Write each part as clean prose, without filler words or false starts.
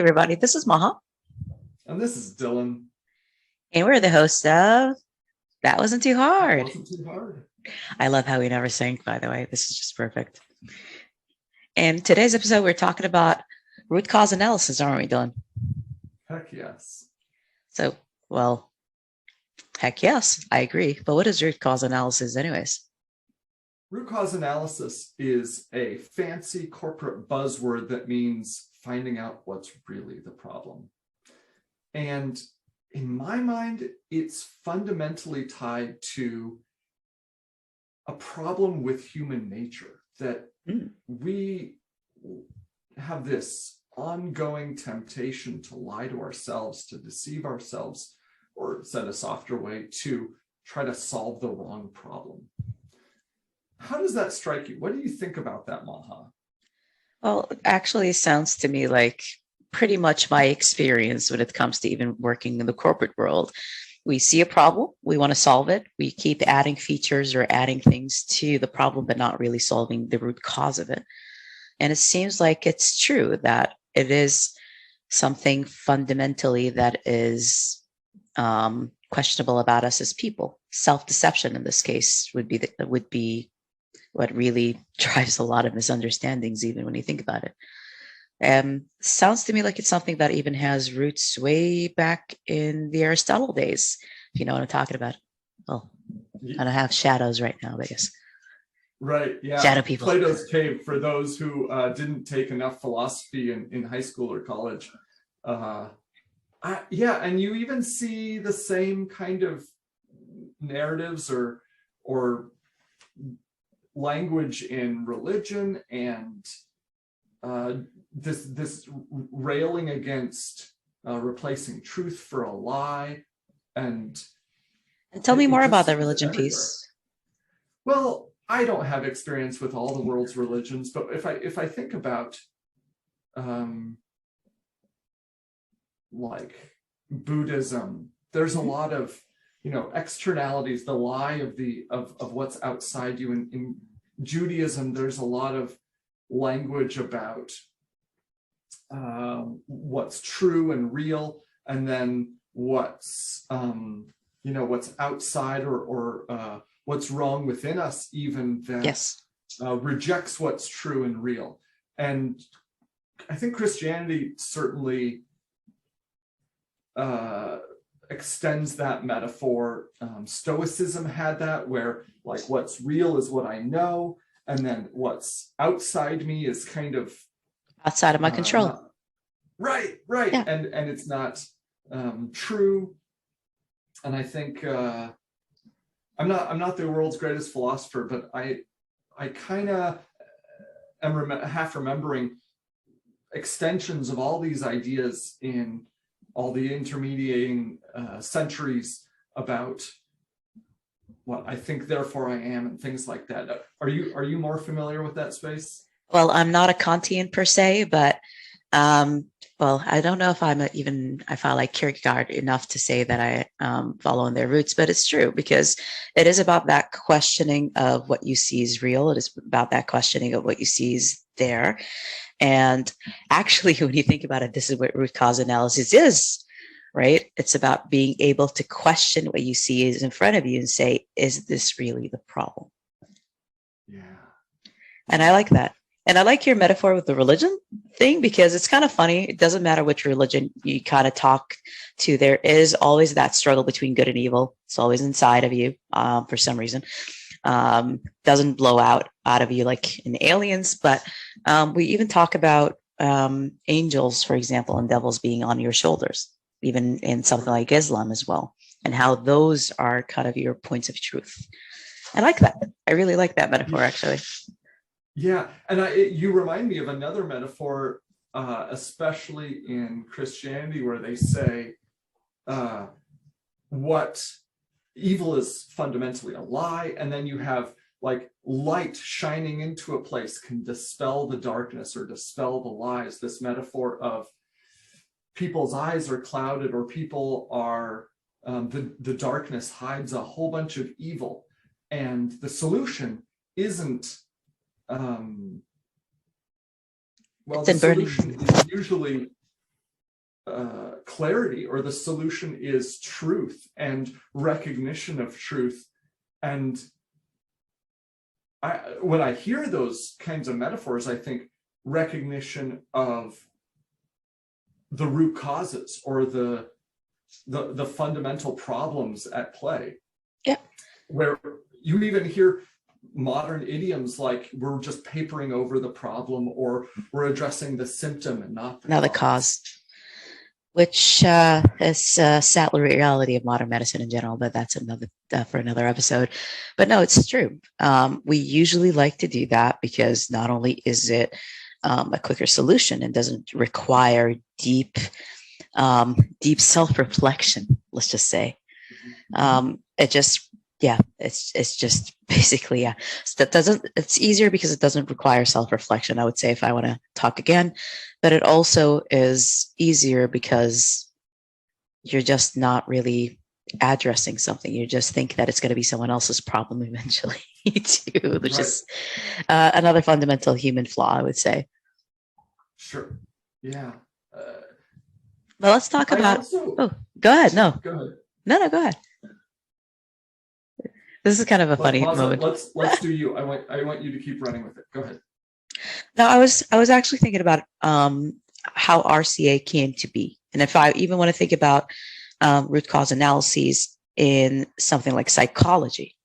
everybody, this is Maha, And this is Dylan. and we're the hosts of That Wasn't Too That Hard. wasn't too hard. I love how we never sync, by the way. This is just perfect. And today's episode, we're talking about root cause analysis, aren't we, Dylan? Heck yes. So, well, heck yes, I agree. But what is root cause analysis, anyways? Root cause analysis is a fancy corporate buzzword that means finding out what's really the problem. And in my mind, it's fundamentally tied to a problem with human nature, that we have this ongoing temptation to lie to ourselves, to deceive ourselves, or said a softer way, to try to solve the wrong problem. How does that strike you? What do you think about that, Maha? Well, it actually sounds to me like pretty much my experience when it comes to even working in the corporate world. We see a problem, we want to solve it. We keep adding features or adding things to the problem, but not really solving the root cause of it. And it seems like it's true that it is something fundamentally that is questionable about us as people. Self-deception in this case would be what really drives a lot of misunderstandings, even when you think about it. Sounds to me like it's something that even has roots way back in the Aristotle days, if you know what I'm talking about. Well, I don't have shadows right now, I guess. Right, yeah. Shadow people. Plato's Cave, for those who didn't take enough philosophy in high school or college. Yeah, and you even see the same kind of narratives or language in religion, and this railing against replacing truth for a lie. And tell me more about the religion piece. Well, I don't have experience with all the world's religions, but if I think about like Buddhism, there's a lot of externalities, the lie of what's outside you. In Judaism, there's a lot of language about what's true and real, and then what's what's outside or what's wrong within us, even that Yes. Rejects what's true and real. And I think Christianity certainly extends that metaphor. Stoicism had that, where like what's real is what I know, and then what's outside me is kind of Outside of my control. Right. Yeah. And it's not true. And I think I'm not the world's greatest philosopher, but I kind of am half remembering extensions of all these ideas in all the intermediating centuries about what I think, therefore I am, and things like that. Are you more familiar with that space? Well, I'm not a Kantian per se, but well, I don't know if I feel like Kierkegaard enough to say that I follow in their roots, but it's true, because it is about that questioning of what you see is real. It is about that questioning of what you see is there. And actually, when you think about it, this is what root cause analysis is, right? It's about being able to question what you see is in front of you and say, is this really the problem? Yeah. And I like that. And I like your metaphor with the religion thing, because it's kind of funny. It doesn't matter which religion you kind of talk to. There is always that struggle between good and evil. It's always inside of you for some reason. Doesn't blow out of you like in Aliens, but we even talk about angels, for example, and devils being on your shoulders, even in something like Islam as well, and how those are kind of your points of truth. I like that. I really like that metaphor, actually. Yeah, and you remind me of another metaphor, especially in Christianity, where they say what evil is fundamentally a lie, and then you have like light shining into a place can dispel the darkness or dispel the lies. This metaphor of people's eyes are clouded, or people are the darkness hides a whole bunch of evil, and the solution isn't well, the solution is usually clarity, or the solution is truth and recognition of truth. And when I hear those kinds of metaphors, I think recognition of the root causes, or the fundamental problems at play. Yeah. Where you even hear modern idioms like, we're just papering over the problem, or we're addressing the symptom and not the cause, which is a sad reality of modern medicine in general, but that's another for another episode. But no, it's true. We usually like to do that because not only is it a quicker solution and doesn't require deep self-reflection, let's just say. It's just basically, so it's easier because it doesn't require self-reflection, I would say, if I want to talk again. But it also is easier because you're just not really addressing something. You just think that it's going to be someone else's problem eventually too, which is another fundamental human flaw, I would say. Sure. Yeah. But let's talk about, go ahead. No, go ahead. No, go ahead. This is kind of a funny moment. Let's do you. I want you to keep running with it. Go ahead. No, I was actually thinking about how RCA came to be. And if I even want to think about root cause analyses in something like psychology,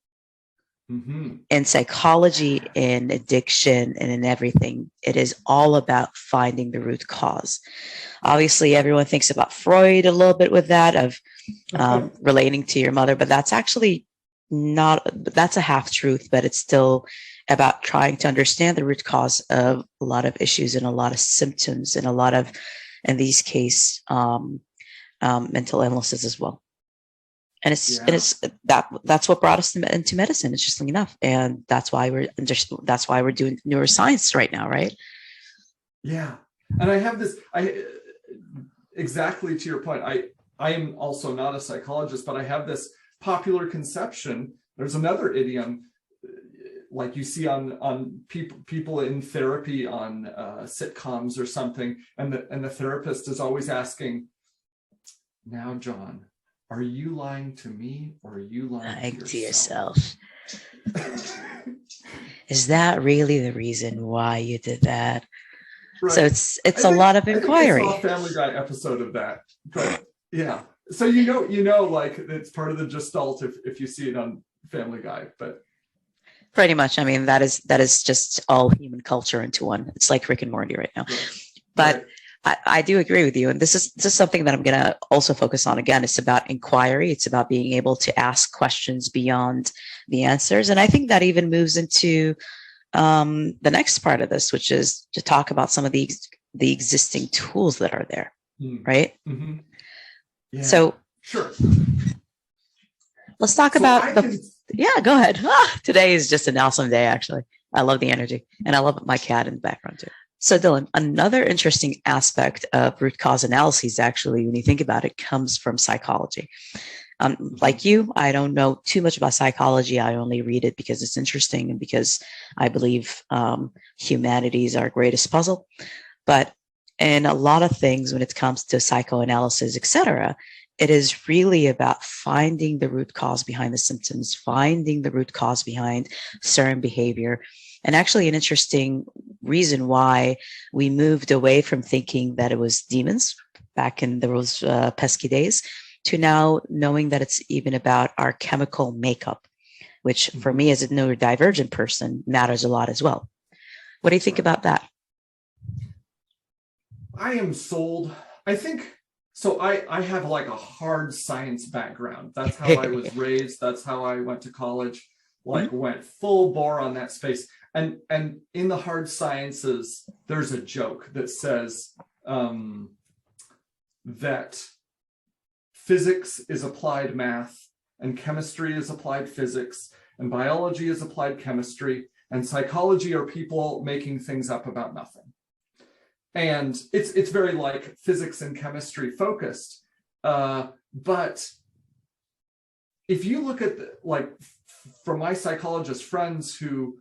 in psychology, in addiction, and in everything, it is all about finding the root cause. Obviously, everyone thinks about Freud a little bit with that, of relating to your mother, but that's actually that's a half truth, but it's still about trying to understand the root cause of a lot of issues and a lot of symptoms and a lot of, in these cases, mental illnesses as well. And that's what brought us into medicine, interestingly enough, and that's why we're doing neuroscience right now, right? Yeah, and I have this. Exactly to your point. I am also not a psychologist, but I have this popular conception. There's another idiom, like you see on people in therapy on sitcoms or something, and the therapist is always asking, "Now, John, are you lying to me, or are you lying to yourself?" Is that really the reason why you did that? Right. So it's a lot of inquiry. I saw a Family Guy episode of that, but yeah. So you know, like, it's part of the gestalt if you see it on Family Guy, but pretty much. I mean, that is just all human culture into one. It's like Rick and Morty right now. Right. But right. I do agree with you, and this is something that I'm going to also focus on. Again, it's about inquiry. It's about being able to ask questions beyond the answers, and I think that even moves into the next part of this, which is to talk about some of the existing tools that are there, right? Mm-hmm. Yeah, so sure. Let's talk about yeah, go ahead. Today is just an awesome day, actually. I love the energy, and I love my cat in the background too. So Dylan, another interesting aspect of root cause analyses, actually, when you think about it, comes from psychology. Like you, I don't know too much about psychology. I only read it because it's interesting and because I believe humanity is our greatest puzzle. But in a lot of things, when it comes to psychoanalysis, etc., it is really about finding the root cause behind the symptoms, finding the root cause behind certain behavior. And actually an interesting reason why we moved away from thinking that it was demons back in those pesky days to now knowing that it's even about our chemical makeup, which for me as a neurodivergent person matters a lot as well. What do you think about that? I am sold. I think, so I have like a hard science background. That's how I was raised. That's how I went to college, went full bore on that space. And in the hard sciences, there's a joke that says that physics is applied math, and chemistry is applied physics, and biology is applied chemistry, and psychology are people making things up about nothing. And it's very like physics and chemistry focused. But if you look at from my psychologist friends who,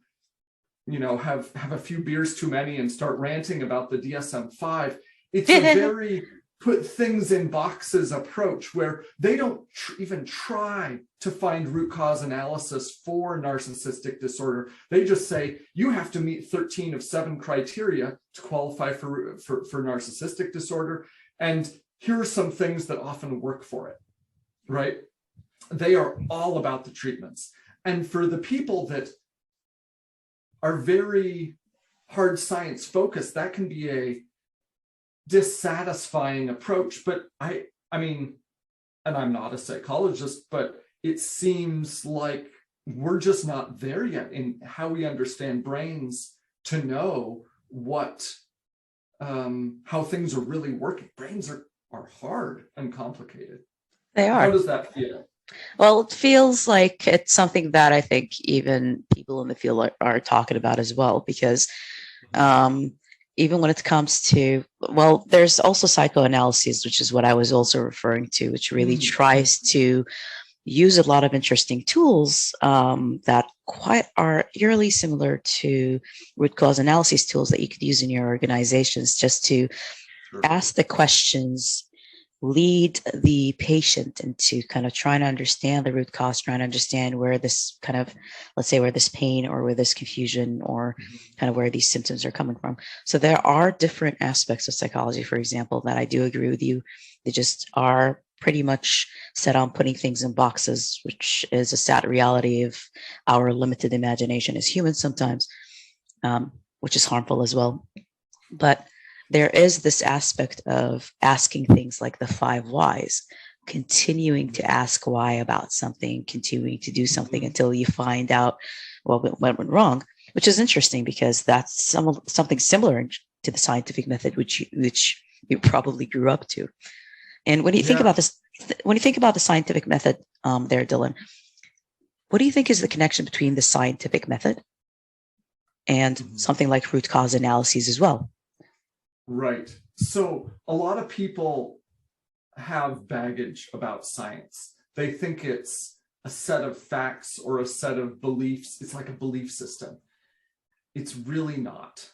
have a few beers too many and start ranting about the DSM-5, it's a very put things in boxes approach where they don't even try to find root cause analysis for narcissistic disorder. They just say, you have to meet 13 of 7 criteria to qualify for narcissistic disorder. And here are some things that often work for it, right? They are all about the treatments. And for the people that are very hard science focused, that can be a dissatisfying approach. But I mean, and I'm not a psychologist, but it seems like we're just not there yet in how we understand brains to know what how things are really working. Brains are hard and complicated. They are. How does that feel? Well, it feels like it's something that I think even people in the field are talking about as well, because even when it comes to, well, there's also psychoanalysis, which is what I was also referring to, which really tries to use a lot of interesting tools that quite are eerily similar to root cause analysis tools that you could use in your organizations, just to ask the questions, lead the patient into kind of trying to understand the root cause, trying to understand where this kind of, let's say, where this pain or where this confusion or kind of where these symptoms are coming from. So there are different aspects of psychology, for example, that I do agree with you. They just are pretty much set on putting things in boxes, which is a sad reality of our limited imagination as humans sometimes, which is harmful as well. But there is this aspect of asking things like the 5 whys, continuing to ask why about something, continuing to do something until you find out what went wrong, which is interesting because that's something similar to the scientific method, which you probably grew up to. And when you think about this, when you think about the scientific method there, Dylan, what do you think is the connection between the scientific method and something like root cause analyses as well? Right. So a lot of people have baggage about science. They think it's a set of facts or a set of beliefs. It's like a belief system. It's really not.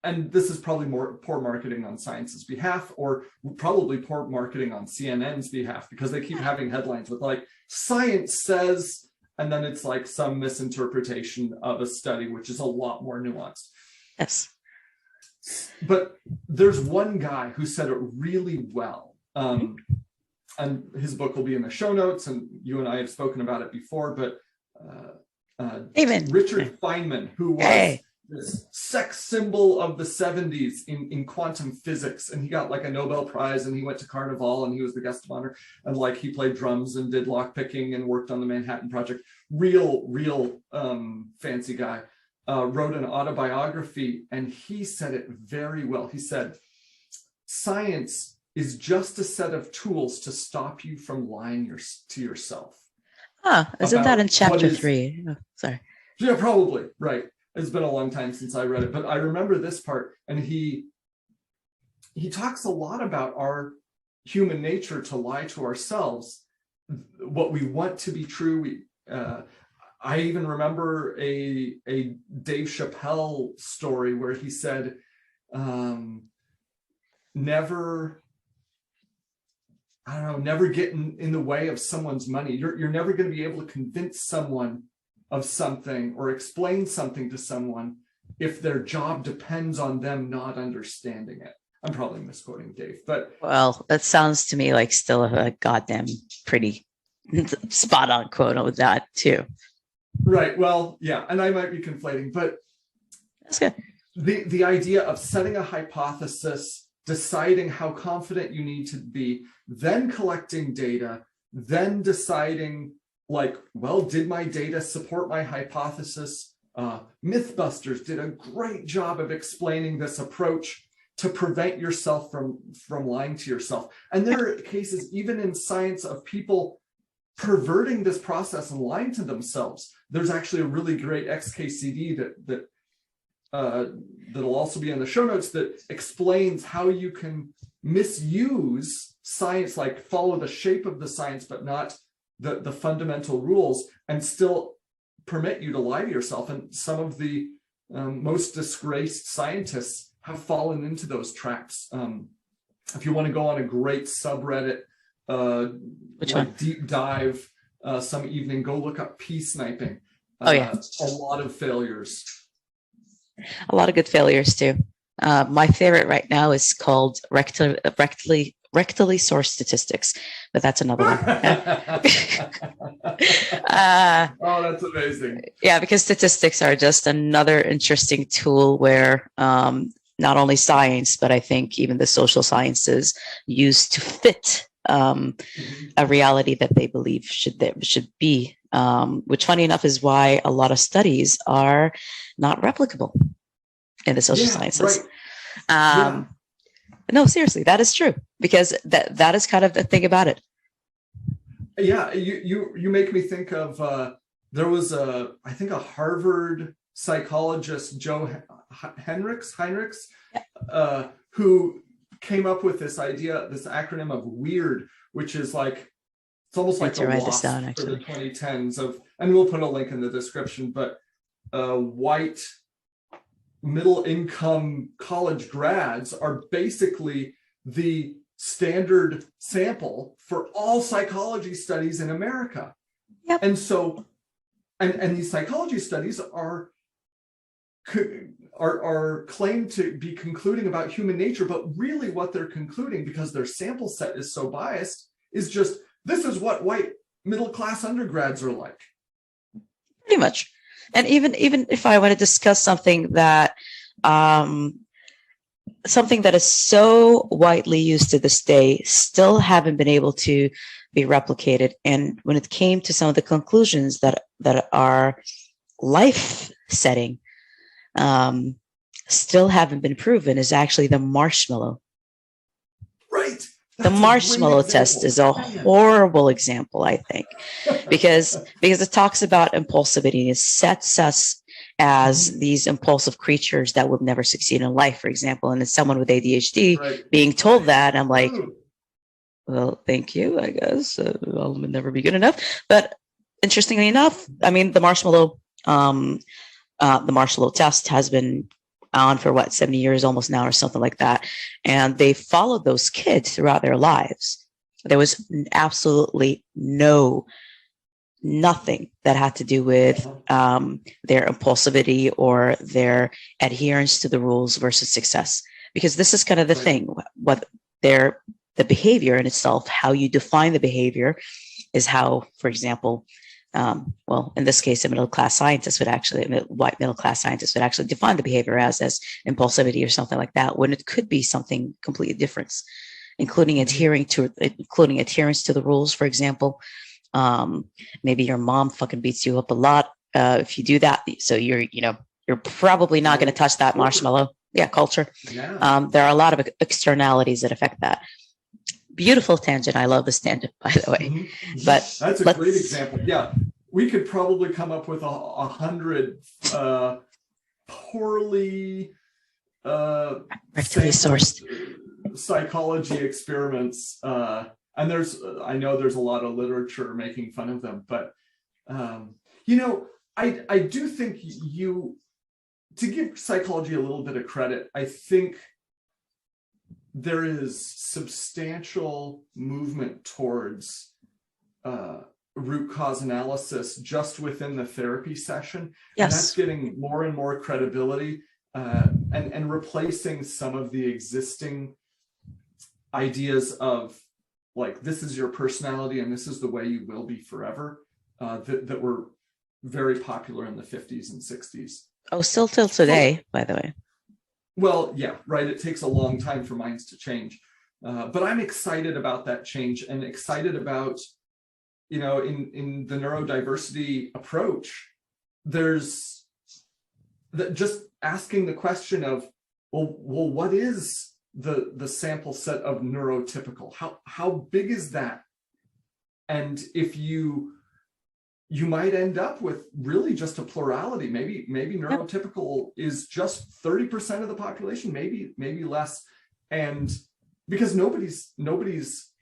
And this is probably more poor marketing on science's behalf, or probably poor marketing on CNN's behalf, because they keep having headlines with like, science says, and then it's like some misinterpretation of a study, which is a lot more nuanced. Yes. But there's one guy who said it really well. And his book will be in the show notes, and you and I have spoken about it before, but Richard Feynman, who was this sex symbol of the 70s in quantum physics, and he got like a Nobel Prize, and he went to Carnival, and he was the guest of honor, and like he played drums and did lockpicking and worked on the Manhattan Project. Real fancy guy. Wrote an autobiography, and he said it very well. He said, science is just a set of tools to stop you from lying to yourself. Isn't that in chapter 3? Oh, sorry. Yeah, probably. Right. It's been a long time since I read it, but I remember this part. And he talks a lot about our human nature to lie to ourselves, what we want to be true. I even remember a Dave Chappelle story where he said, never get in the way of someone's money. You're never going to be able to convince someone of something or explain something to someone if their job depends on them not understanding it. I'm probably misquoting Dave, but. Well, that sounds to me like still a goddamn pretty spot on quote with that too. Right. Well, yeah, and I might be conflating, but that's good. The idea of setting a hypothesis, deciding how confident you need to be, then collecting data, then deciding like, well, did my data support my hypothesis? Mythbusters did a great job of explaining this approach to prevent yourself from lying to yourself. And there are cases, even in science, of people perverting this process and lying to themselves. There's actually a really great XKCD that'll also be in the show notes that explains how you can misuse science, like follow the shape of the science, but not the fundamental rules, and still permit you to lie to yourself. And some of the most disgraced scientists have fallen into those traps. if you want to go on a great subreddit, Which like one? deep dive some evening, go look up pea sniping. Oh yeah, A lot of failures. a lot of good failures too. My favorite right now is called rectally sourced statistics, but that's another one. Oh, that's amazing. Yeah, because statistics are just another interesting tool where not only science, but I think even the social sciences use to fit a reality that they believe should be, which funny enough is why a lot of studies are not replicable in the social sciences. Right. No, seriously, that is true, because that is kind of the thing about it. Yeah, you make me think of there was I think a Harvard psychologist, Joe Heinrichs, who came up with this idea, this acronym of WEIRD, which is like, it's almost like a WASP for the 2010s of, and we'll put a link in the description, but white middle income college grads are basically the standard sample for all psychology studies in America. Yep. And so, and these psychology studies are claimed to be concluding about human nature, but really what they're concluding, because their sample set is so biased, is just, this is what white middle-class undergrads are like. Pretty much. And even if I want to discuss something that is so widely used to this day, still haven't been able to be replicated. And when it came to some of the conclusions that are life setting, still haven't been proven, is actually the marshmallow. Right. The marshmallow test is a horrible example, I think, because it talks about impulsivity. It sets us as these impulsive creatures that will never succeed in life, for example. And as someone with ADHD being told that, I'm like, well, thank you, I guess. I'll never be good enough. But interestingly enough, I mean, the marshmallow test has been on for 70 years almost now or something like that. And they followed those kids throughout their lives. There was absolutely nothing that had to do with their impulsivity or their adherence to the rules versus success. Because this is kind of the thing, what the behavior in itself, how you define the behavior is how, for example, well, in this case, a white middle-class scientist would actually define the behavior as impulsivity or something like that, when it could be something completely different, including adherence to the rules. For example, maybe your mom fucking beats you up a lot if you do that, so you're probably not going to touch that marshmallow. Yeah, culture. Yeah. There are a lot of externalities that affect that. Beautiful tangent. I love this tangent, by the way. But that's a great example. Yeah, we could probably come up with 100 poorly sourced psychology experiments, and I know there's a lot of literature making fun of them, but I do think to give psychology a little bit of credit, I think there is substantial movement towards root cause analysis just within the therapy session. Yes. And that's getting more and more credibility and replacing some of the existing ideas of, like, this is your personality and this is the way you will be forever, that were very popular in the 50s and 60s. Oh, still till today, by the way. Well, yeah, right. It takes a long time for minds to change. But I'm excited about that change, and excited about, in the neurodiversity approach, there's just asking the question of, well, what is the sample set of neurotypical? How big is that? And if you might end up with really just a plurality. Maybe neurotypical is just 30% of the population, maybe less. And because nobody's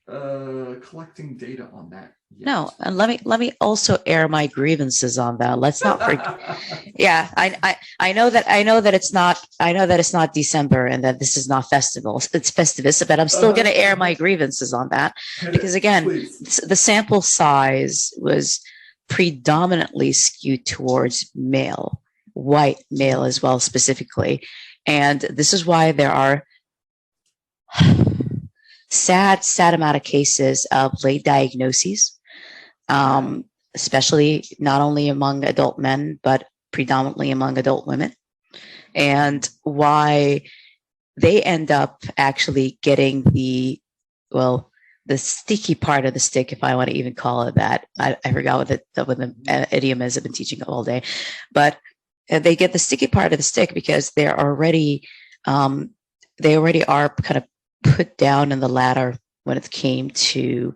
collecting data on that yet. No, and let me also air my grievances on that. Let's not forget. Yeah, I know that it's not December and that this is not festival. It's Festivus, but I'm still going to air my grievances on that because again, the sample size was predominantly skewed towards male, white male as well specifically, and this is why there are sad amount of cases of late diagnoses, especially not only among adult men, but predominantly among adult women, and why they end up actually getting the sticky part of the stick, if I want to even call it that. I forgot what the idiom is. I've been teaching all day, but they get the sticky part of the stick because they already are kind of put down in the ladder when it came to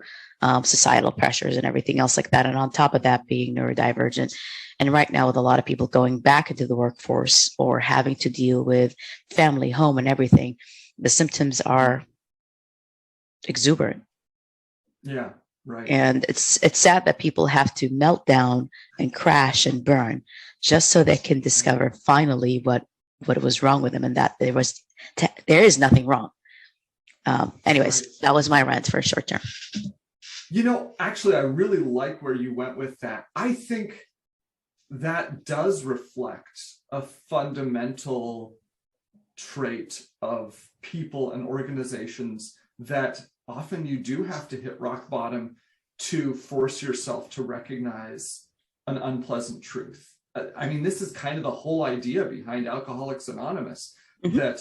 societal pressures and everything else like that. And on top of that, being neurodivergent. And right now, with a lot of people going back into the workforce or having to deal with family, home, and everything, the symptoms are exuberant. Yeah, right. And it's sad that people have to melt down and crash and burn just so they can discover finally what was wrong with them, and that there is nothing wrong. Anyways, right. That was my rant for a short term. Actually, I really like where you went with that. I think that does reflect a fundamental trait of people and organizations that often you do have to hit rock bottom to force yourself to recognize an unpleasant truth. I mean, this is kind of the whole idea behind Alcoholics Anonymous, that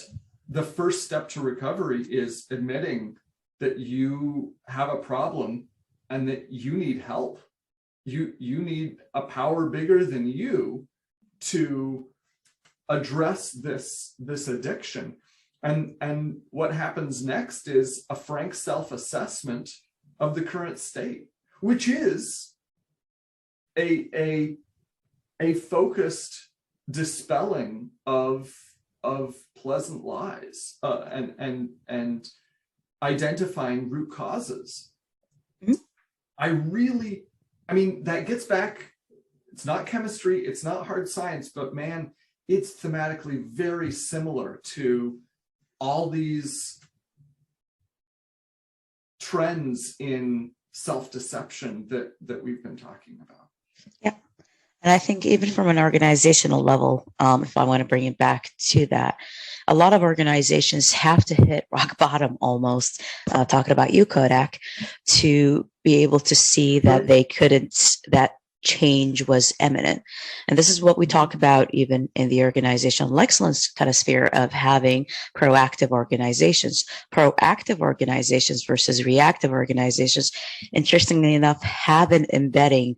the first step to recovery is admitting that you have a problem and that you need help. You need a power bigger than you to address this addiction. And what happens next is a frank self-assessment of the current state, which is a focused dispelling of pleasant lies and identifying root causes. I mean, that gets back, it's not chemistry, it's not hard science, but man, it's thematically very similar to all these trends in self-deception that we've been talking about. Yeah. And I think even from an organizational level, if I want to bring it back to that, a lot of organizations have to hit rock bottom almost, talking about you, Kodak, to be able to see that that change was imminent. And this is what we talk about even in the organizational excellence kind of sphere of having proactive organizations versus reactive organizations, interestingly enough, have an embedding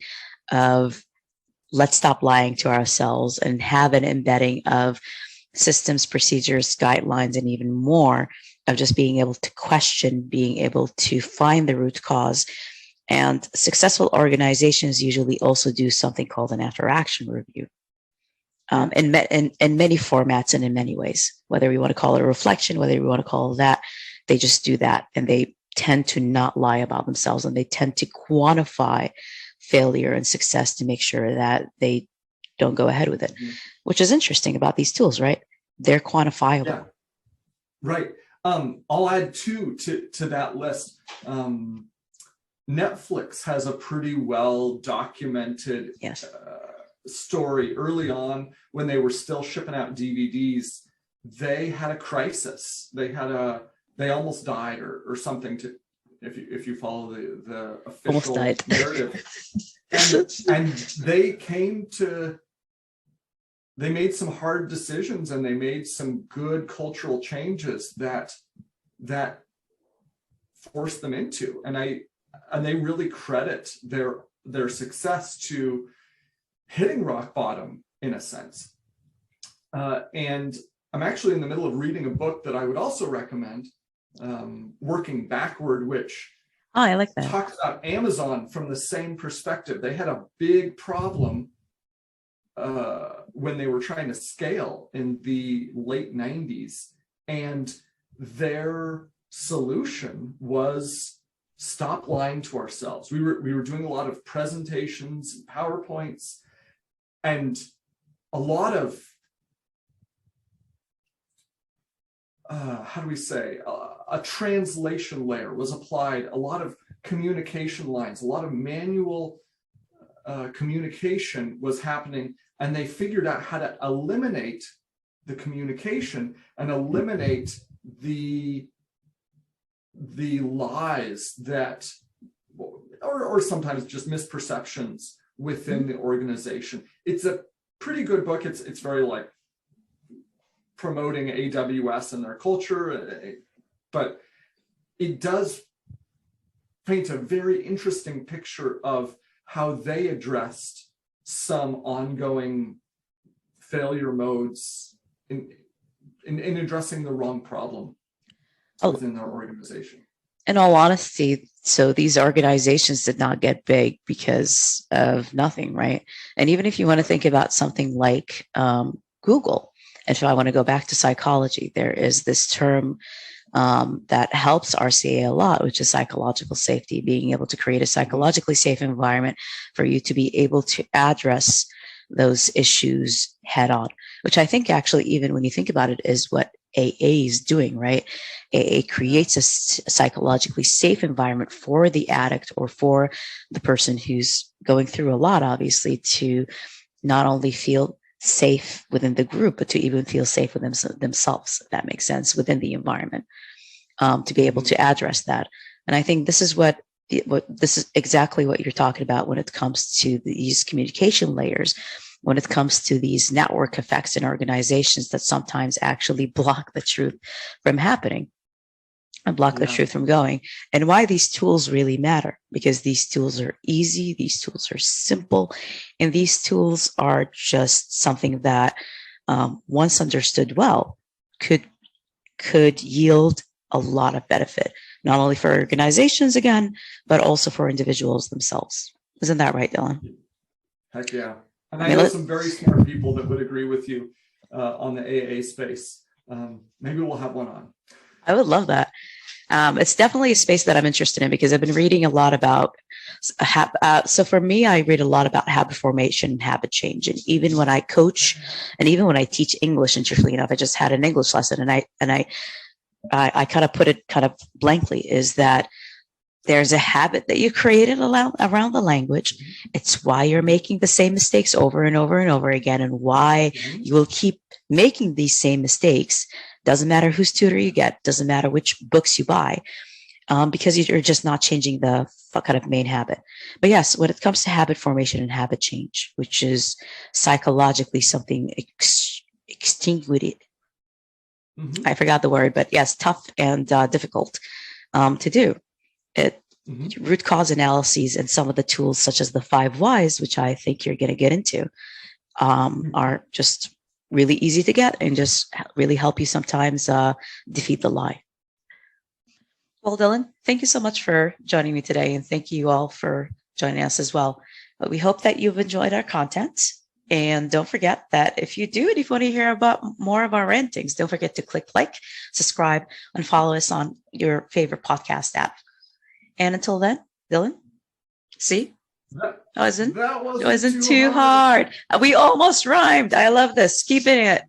of let's stop lying to ourselves and have an embedding of systems, procedures, guidelines, and even more of just being able to question, being able to find the root cause. And successful organizations usually also do something called an after-action review in many formats and in many ways, whether we want to call it a reflection, whether we want to call it that, they just do that. And they tend to not lie about themselves, and they tend to quantify failure and success to make sure that they don't go ahead with it, which is interesting about these tools, right? They're quantifiable. Yeah. Right. I'll add two to that list. Netflix has a pretty well documented story early on when they were still shipping out DVDs. They had a crisis. They almost died or something, to if you follow the official narrative. And they made some hard decisions, and they made some good cultural changes that forced them into. And they really credit their success to hitting rock bottom in a sense. And I'm actually in the middle of reading a book that I would also recommend, Working Backward, which I like that. Talks about Amazon from the same perspective. They had a big problem when they were trying to scale in the late 90s, and their solution was stop lying to ourselves. We were doing a lot of presentations, PowerPoints, and a lot of how do we say, a translation layer was applied, a lot of communication lines, a lot of manual communication was happening, and they figured out how to eliminate the communication and eliminate the lies that, or sometimes just misperceptions within the organization. It's a pretty good book. It's very like promoting AWS and their culture, but it does paint a very interesting picture of how they addressed some ongoing failure modes in addressing the wrong problem within their organization. In all honesty, so these organizations did not get big because of nothing, right? And even if you want to think about something like Google, and so I want to go back to psychology, there is this term that helps RCA a lot, which is psychological safety, being able to create a psychologically safe environment for you to be able to address those issues head on, which I think actually, even when you think about it, is what AA is doing, right? AA creates a psychologically safe environment for the addict or for the person who's going through a lot, obviously, to not only feel safe within the group, but to even feel safe with themselves, if that makes sense, within the environment, to be able to address that. And I think this is this is exactly what you're talking about when it comes to these communication layers, when it comes to these network effects in organizations that sometimes actually block the truth from happening and block the truth from going, and why these tools really matter, because these tools are easy, these tools are simple, and these tools are just something that once understood well could yield a lot of benefit, not only for organizations again, but also for individuals themselves. Isn't that right, Dylan? Heck yeah. And I know some very smart people that would agree with you on the AA space. Maybe we'll have one on. I would love that. It's definitely a space that I'm interested in because I've been reading a lot about, so for me, I read a lot about habit formation and habit change. And even when I coach and even when I teach English, interestingly enough, I just had an English lesson and I kind of put it kind of blankly, is that there's a habit that you created around the language. It's why you're making the same mistakes over and over and over again, and why you will keep making these same mistakes. Doesn't matter whose tutor you get, doesn't matter which books you buy, because you're just not changing the kind of main habit. But yes, when it comes to habit formation and habit change, which is psychologically something extinguished, I forgot the word, but yes, tough and difficult to do. Root cause analyses and some of the tools such as the 5 whys, which I think you're going to get into, are just really easy to get and just really help you sometimes defeat the lie. Well, Dylan, thank you so much for joining me today, and thank you all for joining us as well. But we hope that you've enjoyed our content. And don't forget that if you do, and if you want to hear about more of our rantings, don't forget to click like, subscribe, and follow us on your favorite podcast app. And until then, Dylan, see? That wasn't too hard. We almost rhymed. I love this. Keeping it.